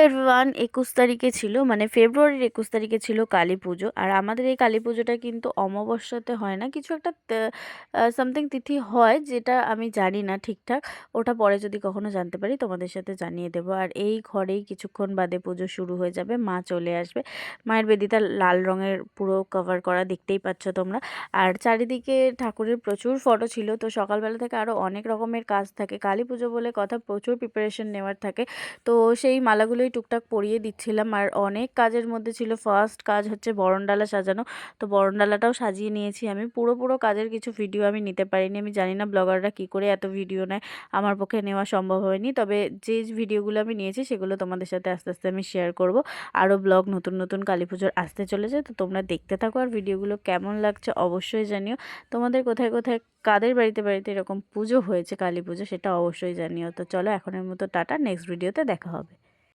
Everyone, 21 তারিখে ছিল, মানে ফেব্রুয়ারির 21 তারিখে ছিল কালী পুজো। আর আমাদের এই কালী পুজোটা কিন্তু অমাবস্যাতে হয় না, কিছু একটা সামথিং তিথি হয় যেটা আমি জানি না ঠিকঠাক। ওটা পরে যদি কখনো জানতে পারি তোমাদের সাথে জানিয়ে দেবো। আর এই ঘরেই কিছুক্ষণ বাদে পুজো শুরু হয়ে যাবে, মা চলে আসবে। মায়ের বেদিটা লাল রঙের পুরো কভার করা, দেখতেই পাচ্ছ তোমরা। আর চারিদিকে ঠাকুরের প্রচুর ফটো ছিল, তো সকালবেলা থেকে আরও অনেক রকমের কাজ থাকে। কালী পুজো বলে কথা, প্রচুর প্রিপারেশন নেওয়ার থাকে। তো সেই মালাগুলোই টুকটাক পরিয়ে দিচ্ছিলাম। আর অনেক কাজের মধ্যে ছিল, ফার্স্ট কাজ হচ্ছে বরণডালা সাজানো। তো বরণডালাটাও সাজিয়ে নিয়েছি আমি। পুরো কাজের কিছু ভিডিও আমি নিতে পারিনি, আমি জানি না ব্লগাররা কী করে এত ভিডিও নেয়, আমার পক্ষে নেওয়া সম্ভব হয়নি। তবে যে ভিডিওগুলো আমি নিয়েছি সেগুলো তোমাদের সাথে আস্তে আস্তে আমি শেয়ার করব। আরও ব্লগ নতুন নতুন কালী পুজোর আসতে চলেছে, তো তোমরা দেখতে থাকো। আর ভিডিওগুলো কেমন লাগছে অবশ্যই জানিও। তোমাদের কোথায় কোথায় কাদের বাড়িতে বাড়িতে এরকম পুজো হয়েছে, কালী পুজো, সেটা অবশ্যই জানিও। তো চলো এখনের মতো টাটা, নেক্সট ভিডিওতে দেখা হবে।